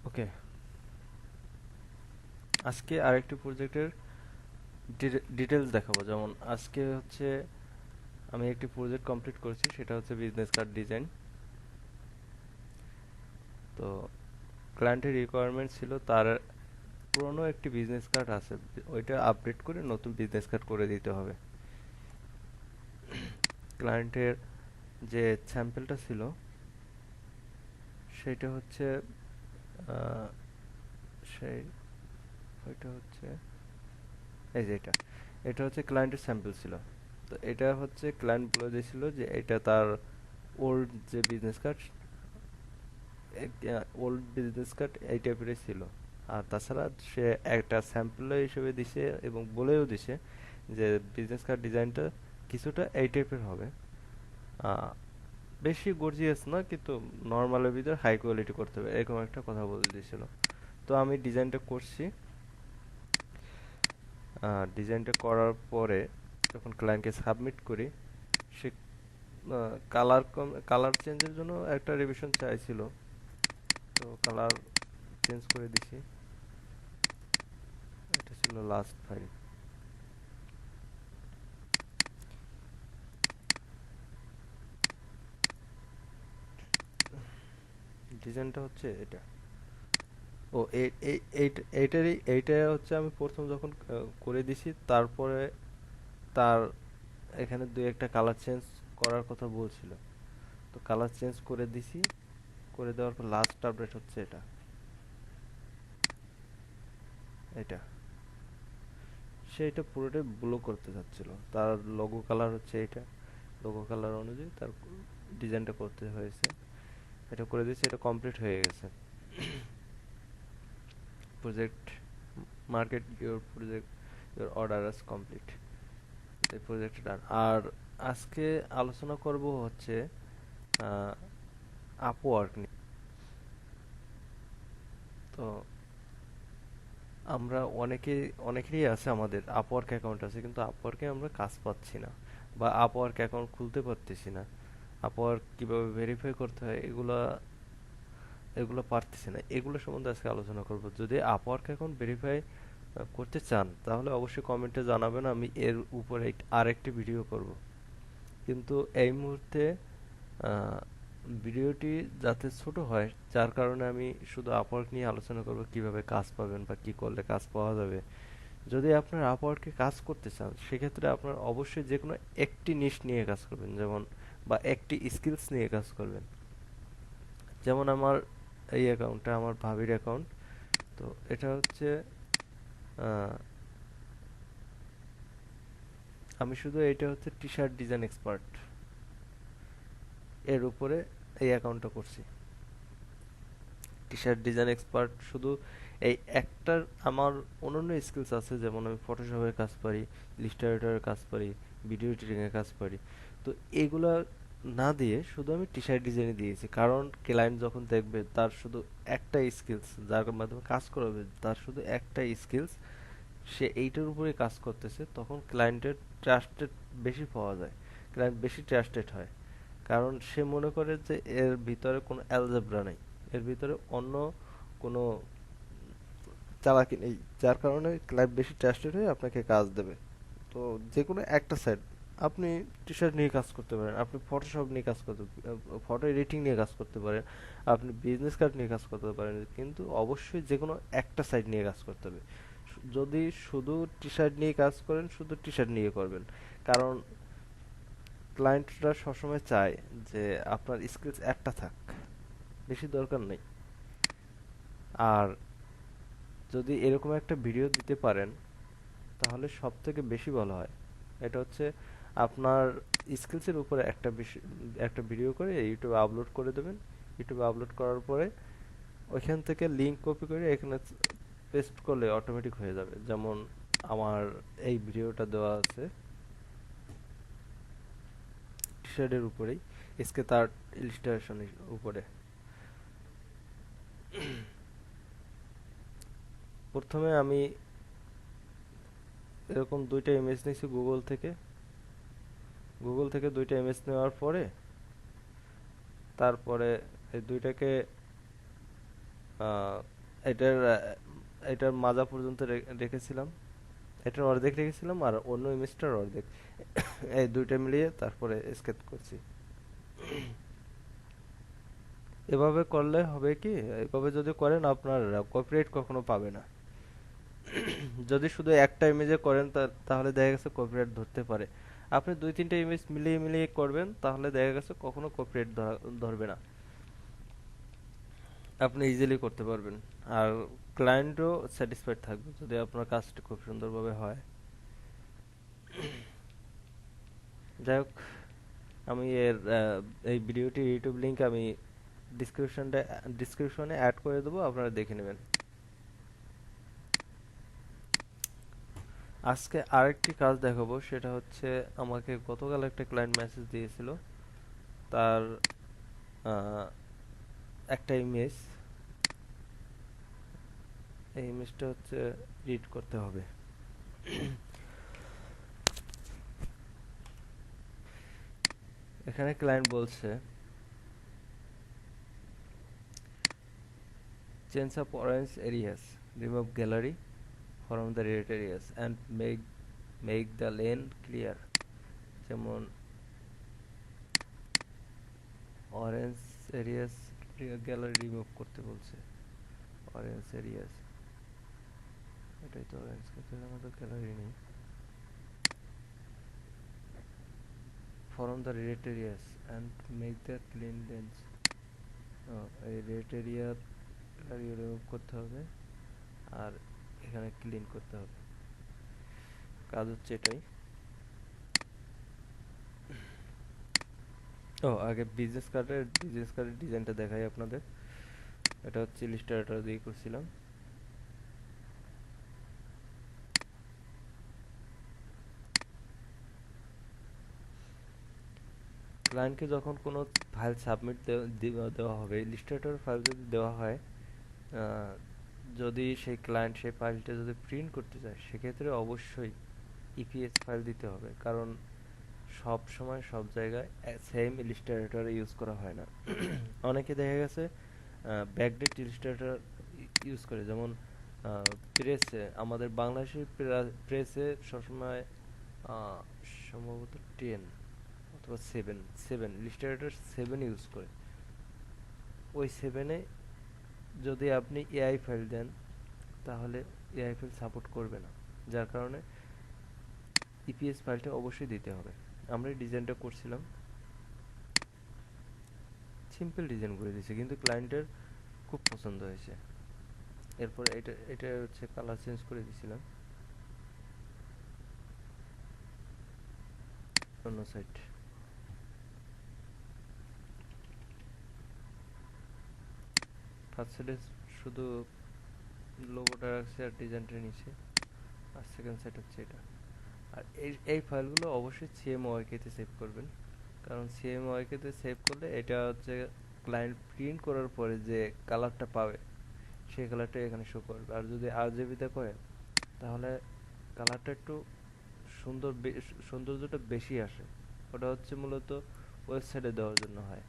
ওকে, আজকে আরেকটি প্রজেক্টের ডিটেলস দেখাবো। যেমন আজকে হচ্ছে আমি একটি প্রজেক্ট কমপ্লিট করেছি, সেটা হচ্ছে বিজনেস কার্ড ডিজাইন। তো ক্লায়েন্টের রিকোয়ারমেন্ট ছিল তার পুরনো একটি বিজনেস কার্ড আছে, ওইটা আপডেট করে নতুন বিজনেস কার্ড করে দিতে হবে। ক্লায়েন্টের যে স্যাম্পলটা ছিল সেটা হচ্ছে আহ, সেই ওইটা হচ্ছে এই যে এটা হচ্ছে ক্লায়েন্টের স্যাম্পল ছিল। তো এটা হচ্ছে ক্লায়েন্ট বলে দিয়েছিল যে এটা তার ওল্ড যে বিজনেস কার্ড, এই টাইপেরই ছিল। আর তাছাড়া সে একটা স্যাম্পল হিসেবে দিছে এবং বলেও দিছে যে বিজনেস কার্ড ডিজাইনটা কিছুটা এই টাইপের হবে। আহ, বেশি গর্জিয়াস না, কিন্তু নর্মালের ভিতর হাই কোয়ালিটি করতে হবে, এরকম একটা কথা বলে দিয়েছিল। তো আমি ডিজাইনটা করছি। ডিজাইনটা করার পরে যখন ক্লায়েন্টকে সাবমিট করি, সে কালার চেঞ্জের জন্য একটা রিভিশন চাইছিল। তো কালার চেঞ্জ করে দিছি। এটা ছিল লাস্ট ফাইল। ডিজাইনটা হচ্ছে এটা। ও এইটা হচ্ছে আমি প্রথম যখন করে দিছি, তারপরে তার এখানে দুই একটা কালার চেঞ্জ করার কথা বলছিল। তো কালার চেঞ্জ করে দিছি, করে দেওয়ার পর লাস্ট আপডেট হচ্ছে এটা। এটা সে এটা পুরোটাই ব্লু করতে চাচ্ছিল, তার লোগো কালার হচ্ছে এটা। লোগো কালার অনুযায়ী তার ডিজাইনটা করতে হয়েছে। এটা করে দিয়েছি, এটা কমপ্লিট হয়ে গেছে। Project market your project, your order আজ কমপ্লিট। এই প্রজেক্ট ডান। আর আজকে আলোচনা করব হচ্ছে আপওয়ার্ক নিয়ে। তো আমরা অনেকেরই আছে, আমাদের আপওয়ার্ক অ্যাকাউন্ট আছে, কিন্তু আপওয়ার্কে আমরা কাজ পাচ্ছি না, বা আপওয়ার্ক অ্যাকাউন্ট খুলতে পারতেছি না। আপওয়ার্ক কিভাবে ভেরিফাই করতে হয় এগুলা এগুলো পারতেছি না। এগুলো সম্বন্ধে আজকে আলোচনা করব। যদি আপওয়ার্ক অ্যাকাউন্ট ভেরিফাই করতে চান তাহলে অবশ্যই কমেন্টে জানাবেন, আমি এর উপরে আরেকটি ভিডিও করব। কিন্তু এই মুহূর্তে আহ, ভিডিওটি যাতে ছোট হয়, যার কারণে আমি শুধু আপওয়ার্ক নিয়ে আলোচনা করব, কিভাবে কাজ পাবেন বা কি করলে কাজ পাওয়া যাবে। যদি আপনার আপওয়ার্কে কাজ করতে চান, সেক্ষেত্রে আপনার অবশ্যই যে কোনো একটি নিশ নিয়ে কাজ করবেন, যেমন বা একটি স্কিলস নিয়ে কাজ করবেন। যেমন আমার এই অ্যাকাউন্টটা আমার ভাবির অ্যাকাউন্ট। তো এটা হচ্ছে আহ, আমি শুধু এটা হচ্ছে টি শার্ট ডিজাইন এক্সপার্ট, এর উপরে এই অ্যাকাউন্টটা করছি। টি শার্ট ডিজাইন এক্সপার্ট শুধু এই একটার। আমার অন্যান্য স্কিলস আছে, যেমন আমি ফটোশপের কাজ পারি, ইলাস্ট্রেটরের কাজ পারি, ভিডিও এডিটিংয়ের কাজ পারি। তো এগুলা না দিয়ে শুধু আমি টি শার্ট ডিজাইনে দিয়েছি, কারণ ক্লায়েন্ট যখন দেখবে তার শুধু একটা স্কিলস, যার মাধ্যমে কাজ করাবে তার শুধু একটা স্কিলস, সে এইটার উপরে কাজ করতেছে, তখন ক্লায়েন্টের ট্রাস্টেড বেশি পাওয়া যায়, ক্লায়েন্ট বেশি ট্রাস্টেড হয়। কারণ সে মনে করে যে এর ভিতরে কোনো অ্যালজেব্রা নেই, এর ভিতরে অন্য কোনো চালাকি নেই, যার কারণে ক্লায়েন্ট বেশি ট্রাস্টেড হয়ে আপনাকে কাজ দেবে। তো যে কোনো একটা সাইড, আপনি টি শার্ট নিয়ে কাজ করতে পারেন, আপনি ফটোশপ নিয়ে কাজ করতে, ফটো এডিটিং নিয়ে কাজ করতে পারেন, আপনি বিজনেস কার্ড নিয়ে কাজ করতে পারেন, কিন্তু অবশ্যই যে কোনো একটা সাইড নিয়ে কাজ করতে হবে। যদি শুধু টি শার্ট নিয়ে কাজ করেন, শুধু টি শার্ট নিয়ে করবেন, কারণ ক্লায়েন্টরা সবসময় চায় যে আপনার স্কিলস একটা থাক, বেশি দরকার নেই। আর যদি এরকম একটা ভিডিও দিতে পারেন তাহলে সব থেকে বেশি ভালো হয়। এটা হচ্ছে আপনার স্কিলসের উপরে একটা ভিডিও করে ইউটিউবে আপলোড করে দেবেন। ইউটিউবে আপলোড করার পরে ওইখান থেকে লিঙ্ক কপি করে এখানে পেস্ট করলে অটোমেটিক হয়ে যাবে। যেমন আমার এই ভিডিওটা দেওয়া আছে টি শার্টের উপরেই, এসকে তার ইলিস্ট্রেশনের উপরে। প্রথমে আমি এরকম দুইটা ইমেজ নিয়েছি গুগল থেকে। গুগল থেকে দুইটা ইমেজ নেওয়ার পরে তারপরে এই দুইটাকে এটার এটার মাজা পর্যন্ত রেখেছিলাম, এটার অর্ধেক রেখেছিলাম আর অন্য ইমেজটার অর্ধেক, এই দুইটা মিলিয়ে তারপরে স্কেচ করছি। এভাবে করলে হবে কি, এভাবে যদি করেন আপনার কপিরাইট কখনো পাবে না। যদি শুধু একটা ইমেজে করেন তাহলে দেখা গেছে কপিরাইট ধরতে পারে। আপনি দুই তিনটা ইমেজ মিলিয়ে মিলিয়ে করবেন, তাহলে দেখা গেছে কখনো কপিরাইট ধরবে না, আপনি ইজিলি করতে পারবেন। আর ক্লায়েন্টও স্যাটিসফাইড থাকবে যদি আপনার কাজটা খুব সুন্দরভাবে হয়। যাই হোক, আমি এই ভিডিওটির ইউটিউব লিংক আমি ডিসক্রিপশনে অ্যাড করে দেবো, আপনারা দেখে নেবেন। আজকে আরেকটি কাজ দেখাবো, সেটা হচ্ছে আমাকে গতকাল একটা ক্লায়েন্ট মেসেজ দিয়েছিল। তার একটা ইমেজ, এই ইমেজটা হচ্ছে রিড করতে হবে। এখানে ক্লায়েন্ট বলছে change up orange areas, remove gallery from the red areas and make the lane clear। যেমন অরেঞ্জ এরিয়াস গ্যালারি রিমুভ করতে বলছে। অরেঞ্জ এরিয়াস, এটাই তো অরেঞ্জ, কিন্তু এখানে তো গ্যালারি নেই। from the red areas and make the clean lanes। এই রেড এরিয়া গ্যালারি রিমুভ করতে হবে আর এখানে ক্লিন করতে হবে, কাজ হচ্ছে এটাই। আগে বিজনেস কার্ডের ডিজাইনটা দেখাই আপনাদের। এটা হচ্ছে ইলিস্ট্রেটর দিয়ে করছিলাম। ক্লায়েন্টকে যখন কোনো ফাইল সাবমিট দেওয়া হবে, ইলিস্ট্রেটর ফাইল যদি দেওয়া হয়, যদি সেই ক্লায়েন্ট সেই ফাইলটা যদি প্রিন্ট করতে চায়, সেক্ষেত্রে অবশ্যই ইপিএস ফাইল দিতে হবে, কারণ সব সময় সব জায়গায় সেম ইলিস্ট্রেটর ইউজ করা হয় না। অনেকে দেখা গেছে ব্যাকডেট ইলিস্ট্রেটর ইউজ করে, যেমন প্রেসে, আমাদের বাংলাদেশের প্রেসে সবসময় সম্ভবত 10 অথবা 7 ইলিস্ট্রেটর 7 ইউজ করে। ওই 7-এ যদি আপনি এআই ফাইল দেন, তাহলে এআই ফাইল সাপোর্ট করবে না, যার কারণে ইপিএস ফাইলটা অবশ্যই দিতে হবে। আমরা এই ডিজাইনটা করছিলাম, সিম্পল ডিজাইন করে দিয়েছি, কিন্তু ক্লায়েন্টের খুব পছন্দ হয়েছে। এরপর এটা হচ্ছে কালার চেঞ্জ করে দিয়েছিলাম অন্য সাইড। ফার্স্ট সাইডে শুধু লোগোটা রাখছি আর ডিজাইনটা নিচে, আর সেকেন্ড সাইড হচ্ছে এটা। আর এই ফাইলগুলো অবশ্যই সিএমওয়াইকে সেভ করবেন, কারণ সিএমওয়াইকে সেভ করলে এটা হচ্ছে ক্লায়েন্ট প্রিন্ট করার পরে যে কালারটা পাবে, সেই কালারটা এখানে শো করবে। আর যদি আরজিবিতে করেন, তাহলে কালারটা একটু সৌন্দর্যটা বেশি আসে। ওটা হচ্ছে মূলত ওয়েবসাইটে দেওয়ার জন্য হয়,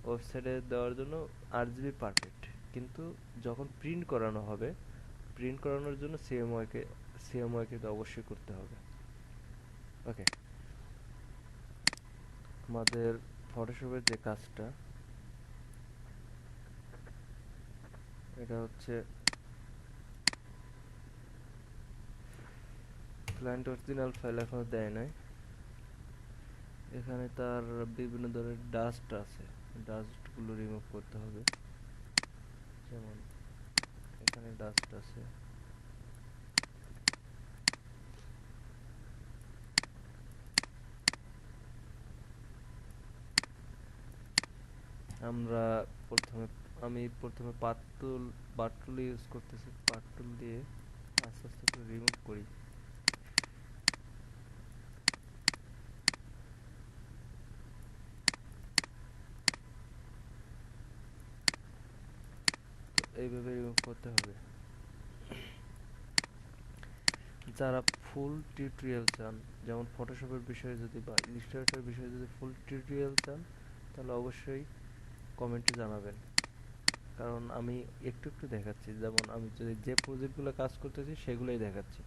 ওয়েবসাইটে দেওয়ার জন্য আরজিবি পারফেক্ট, কিন্তু যখন প্রিন্ট করানো হবে, প্রিন্ট করানোর জন্য সিএমওয়াইকে তো অবশ্যই করতে হবে। ওকে, আমাদের ফটোশপের যে কাজটা, এটা হচ্ছে ক্লায়েন্ট অরিজিনাল ফাইল এখনো দেয় নাই। এখানে তার বিভিন্ন ধরনের ডাস্ট আছে, ডাস্টগুলো রিমুভ করতে হবে। যেমন এখানে ডাস্ট আছে, আমরা প্রথমে আমি প্রথমে পার্ট টুল ইউজ করতেছি, পার্ট টুল দিয়ে আস্তে আস্তে করে রিমুভ করি। তো এইভাবে রিমুভ করতে হবে। যারা ফুল টিউটোরিয়াল চান, যেমন ফটোশপের বিষয়ে যদি বা ইলিস্ট্রেটরের বিষয়ে যদি ফুল টিউটোরিয়াল চান, তাহলে অবশ্যই কমেন্টে জানাবেন। কারণ আমি একটু একটু দেখাচ্ছি, যেমন আমি যদি যে প্রজেক্টগুলো কাজ করতেছি সেগুলোই দেখাচ্ছি,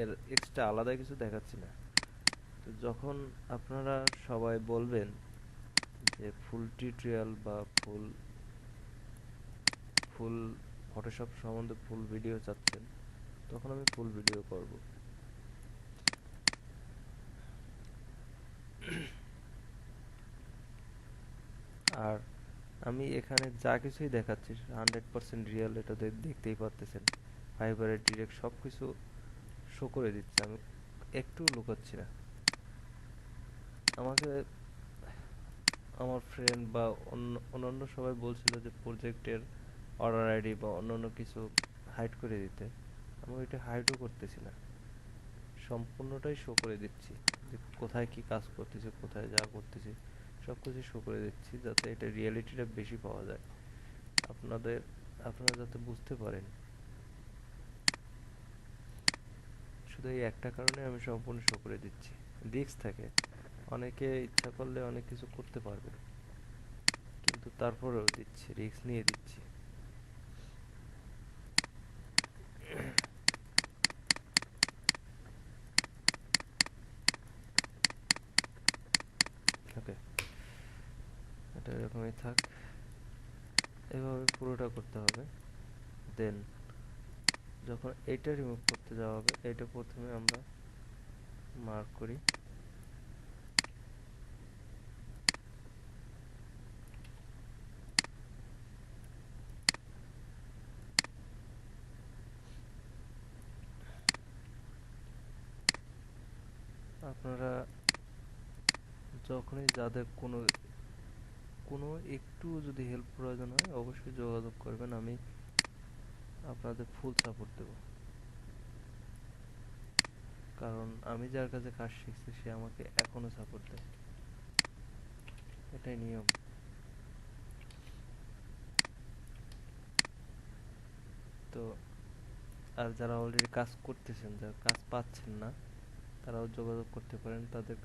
এর এক্সট্রা আলাদা কিছু দেখাচ্ছি না। তো যখন আপনারা সবাই বলবেন যে ফুল টিউটোরিয়াল বা ফুল ফুল ফটোশপ সম্বন্ধে ফুল ভিডিও চাচ্ছেন, তখন আমি ফুল ভিডিও করব। আর আমি এখানে যা কিছুই দেখাচ্ছি 100% রিয়েল, এটা দেখতেই পারতেছেন। ফাইবারের ডিরেক্ট সব কিছু শো করে দিচ্ছে, আমি একটু লুকাচ্ছি না। আমাকে আমার ফ্রেন্ড বা অন্যান্য সবাই বলছিল যে প্রজেক্টের অর্ডার আইডি বা অন্যান্য কিছু হাইড করে দিতে। আমি ওইটা হাইডও করতেছি না, সম্পূর্ণটাই শো করে দিচ্ছি, যে কোথায় কি কাজ করতেছি, কোথায় যা করতেছি সব কিছু শো করে দিচ্ছি, যাতে এটা রিয়েলিটিটা বেশি পাওয়া যায়। আপনাদের আপনারা যাতে বুঝতে পারেন, শুধু এই একটা কারণে আমি সম্পূর্ণ শো করে দিচ্ছি। রিস্ক থাকে, অনেকে ইচ্ছা করলে অনেক কিছু করতে পারবে, কিন্তু তারপরেও দিচ্ছি, রিস্ক নিয়ে দিচ্ছি। ওকে, এটা এরকমই থাক, এভাবে পুরোটা করতে হবে। দেন যখন এটা রিমুভ করতে যাওয়া হবে, এটা প্রথমে আমরা মার্ক করি। আপনারা যখনই যাদের কোনো কোনো একটু যদি হেল্প প্রয়োজন হয় অবশ্যই যোগাযোগ করবেন, আমি আপনাদের ফুল সাপোর্ট দেব। কারণ আমি যার কাছে কাজ শিখছি সে আমাকে এখনো সাপোর্ট দেয়, এটাই নিয়ম। তো আর যারা অলরেডি কাজ করতেছেন, যারা কাজ পাচ্ছেন না, তারাও যোগাযোগ করতে পারেন। তাদের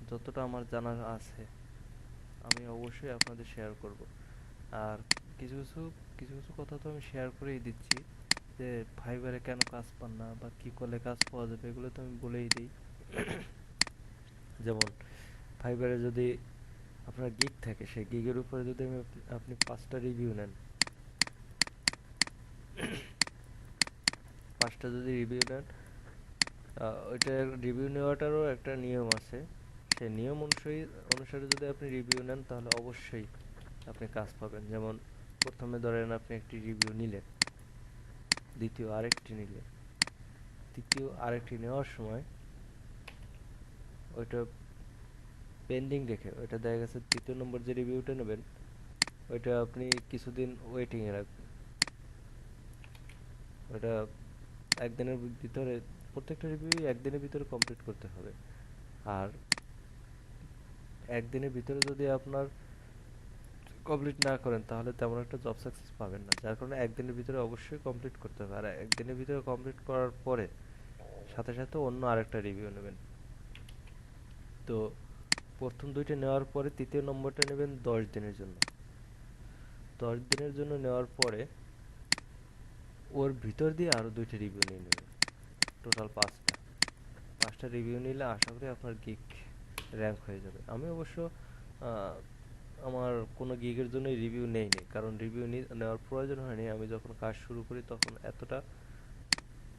যতটা আমার জানার আছে আমি অবশ্যই আপনাদের শেয়ার করব। আর কিছু কিছু কিছু কিছু কথা তো আমি শেয়ার করেই দিচ্ছি, যে ফাইবারে কেন কাজ পান না বা কি করলে কাজ পাওয়া যাবে, এগুলো তো আমি বলেই দিই। যেমন ফাইবারে যদি আপনার গিগ থাকে, সেই গিগের উপরে যদি আপনি 5টা রিভিউ নেন, 5টা যদি রিভিউ নেন, ওইটা রিভিউ নেওয়াটারও একটা নিয়ম আছে। সেই নিয়ম অনুসারে যদি আপনি রিভিউ নেন তাহলে অবশ্যই আপনি কাজ পাবেন। যেমন প্রথমে ধরেন আপনি একটি রিভিউ নিলেন, দ্বিতীয় আরেকটি নিলেন, তৃতীয় আরেকটি নেওয়ার সময় ওইটা পেন্ডিং রেখে, ওইটা দেখা গেছে তৃতীয় নম্বর যে রিভিউটা নেবেন ওইটা আপনি কিছুদিন ওয়েটিংয়ে রাখবেন। ওটা একদিনের ভিতরে, প্রত্যেকটা রিভিউ একদিনের ভিতরে কমপ্লিট করতে হবে। আর একদিনের ভিতরে যদি আপনার কমপ্লিট না করেন তাহলে তেমন একটা জব সাকসেস পাবেন না, যার কারণে একদিনের ভিতরে অবশ্যই কমপ্লিট করতে হবে। আর একদিনের ভিতরে কমপ্লিট করার পরে সাথে সাথে অন্য আরেকটা রিভিউ নেবেন। তো প্রথম দুইটা নেওয়ার পরে তৃতীয় নম্বরটা নেবেন 10 দিনের জন্য। 10 দিনের জন্য নেওয়ার পরে ওর ভিতর দিয়ে আরও দুইটা রিভিউ নিয়ে নেবেন, টোটাল 5টা রিভিউ নিলে আশা করি আপনার গিগ র্যাঙ্ক হয়ে যাবে। আমি অবশ্য আহ, আমার কোনো গিগের জন্য রিভিউ নেইনি, কারণ রিভিউ নেওয়ার প্রয়োজন হয়নি। আমি যখন কাজ শুরু করি তখন এতটা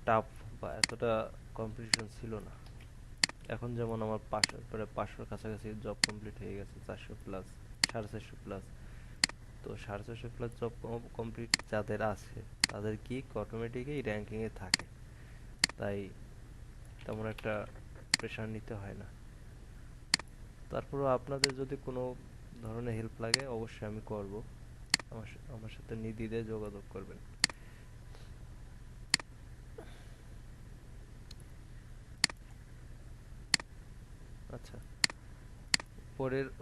টাফ বা এতটা কম্পিটিশন ছিল না। এখন যেমন আমার 500 কাছাকাছি জব কমপ্লিট হয়ে গেছে, 400+, 450+। তো 450+ জব কমপ্লিট যাদের আছে তাদের গিগ অটোমেটিকই র্যাঙ্কিংয়ে থাকে, তাই তেমন একটা প্রেশার নিতে হয় না। তারপরেও আপনাদের যদি কোনো ধরনের হেল্প লাগে অবশ্যই আমি করব, আমার সাথে নির্দ্বিধায় যোগাযোগ করবেন। আচ্ছা,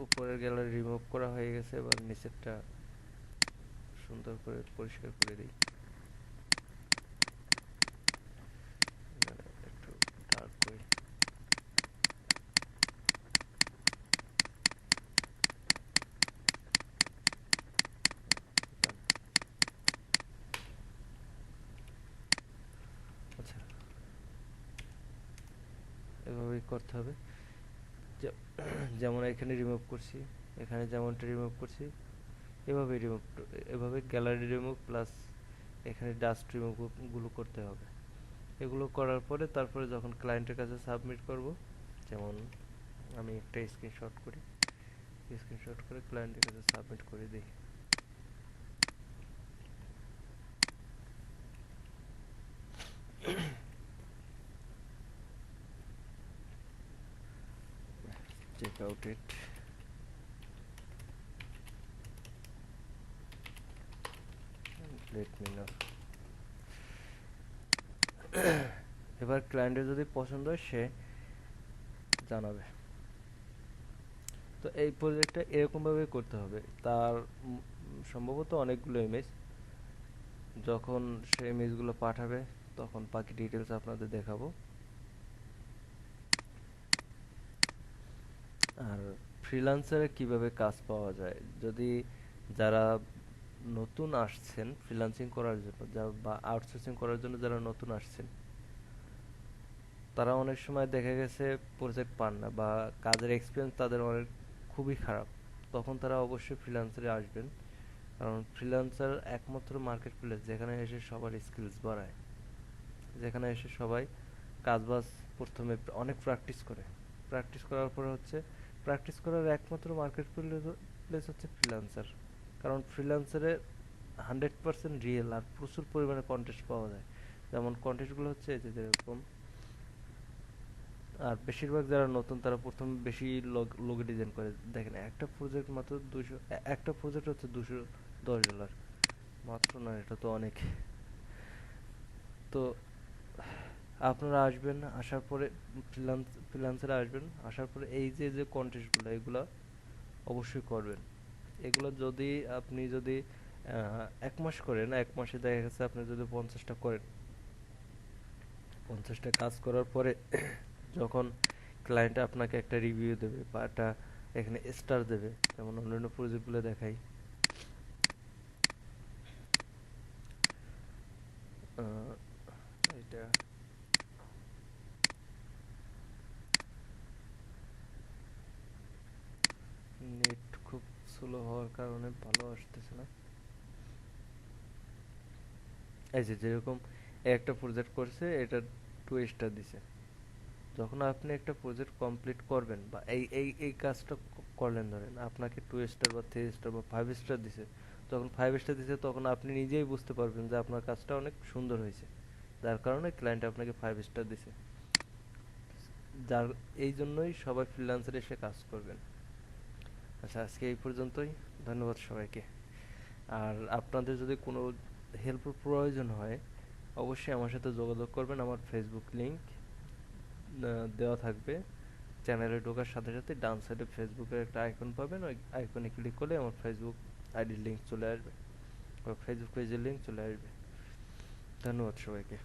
উপরের গ্যালারি রিমুভ করা হয়ে গেছে, এবার নিচেরটা সুন্দর করে পরিষ্কার করে দিই। এখানে একটু ডার্ক করি। করতে হবে। যে- যেমন এখানে রিমুভ করছি, এখানে যেমনটা রিমুভ করছি, এভাবে রিমুভ, এভাবে গ্যালারি রিমুভ প্লাস এখানে ডাস্ট রিমুভ গুলো করতে হবে। এগুলো করার পরে তারপরে যখন ক্লায়েন্টের কাছে সাবমিট করব, যেমন আমি একটা স্ক্রিনশট করি, স্ক্রিনশট করে ক্লায়েন্টের কাছে সাবমিট করে দিই। Check out it, let me know. এবার ক্লায়েন্টের যদি পছন্দ হয় সে জানাবে। তো এই প্রজেক্টটা এরকমভাবে করতে হবে। তার সম্ভবত অনেকগুলো ইমেজ, যখন সে ইমেজগুলো পাঠাবে তখন বাকি ডিটেলস আপনাদের দেখাবো। আর ফ্রিল্যান্সারে কিভাবে কাজ পাওয়া যায়, যদি যারা নতুন আসছেন ফ্রিল্যান্সিং করার জন্য, বা আউটসোর্সিং করার জন্য যারা নতুন আসছেন, তারা অনেক সময় দেখা গেছে প্রজেক্ট পান না বা কাজের এক্সপিরিয়েন্স তাদের অনেক খুবই খারাপ, তখন তারা অবশ্যই ফ্রিল্যান্সারে আসবেন। কারণ ফ্রিল্যান্সার একমাত্র মার্কেট প্লেস যেখানে এসে সবার স্কিলস বাড়ায়, যেখানে এসে সবাই কাজবাজ প্রথমে অনেক প্র্যাকটিস করে, প্র্যাকটিস করার পরে হচ্ছে, প্র্যাকটিস করার একমাত্র মার্কেট প্লেস হচ্ছে ফ্রিল্যান্সার। কারণ ফ্রিল্যান্সারে 100% রিয়েল আর প্রচুর পরিমাণে কন্টেস্ট পাওয়া যায়। যেমন কন্টেস্টগুলো হচ্ছে এই যে যেরকম, আর বেশিরভাগ যারা নতুন তারা প্রথম বেশি লোগো ডিজাইন করে। দেখেন একটা প্রজেক্ট মাত্র 200, একটা প্রজেক্ট হচ্ছে $210, মাত্র না, এটা তো অনেক। তো আপনারা আসবেন, আসার পরে ফ্রিল্যান্সারে আসবেন, আসার পরে এই যে যে কন্টেস্টগুলো এগুলো অবশ্যই করবেন। এগুলো যদি আপনি যদি 1 মাস করেন, 1 মাসে দেখা গেছে আপনি যদি 50টা করেন, 50টা কাজ করার পরে যখন ক্লায়েন্ট আপনাকে একটা রিভিউ দেবে বা একটা এখানে স্টার দেবে, যেমন অন্যান্য প্রজেক্টগুলো দেখাই, এটা নেট খুব স্লো হওয়ার কারণে ভালো আসতেছে না। এই যে যেরকম একটা প্রজেক্ট করছে, এটা 2 স্টার দিছে। যখন আপনি একটা প্রজেক্ট কমপ্লিট করবেন বা এই এই এই কাজটা করলেন, ধরেন আপনাকে 2 স্টার বা 3 স্টার বা 5 স্টার দিছে, যখন 5 স্টার দিছে তখন আপনি নিজেই বুঝতে পারবেন যে আপনার কাজটা অনেক সুন্দর হয়েছে, যার কারণে ক্লায়েন্ট আপনাকে 5 স্টার দিছে। যার এই জন্যই সবাই ফ্রিল্যান্সারে এসে কাজ করবেন। আচ্ছা, আজকে এই পর্যন্তই। ধন্যবাদ সবাইকে। আর আপনাদের যদি কোনো হেল্পের প্রয়োজন হয় অবশ্যই আমার সাথে যোগাযোগ করবেন। আমার ফেসবুক লিংক দেওয়া থাকবে। চ্যানেলে ঢোকার সাথে সাথে ডান সাইডে ফেসবুকের একটা আইকন পাবেন, ওই আইকনে ক্লিক করলে আমার ফেসবুক আইডির লিঙ্ক চলে আসবে বা ফেসবুক পেজের লিঙ্ক চলে আসবে। ধন্যবাদ সবাইকে।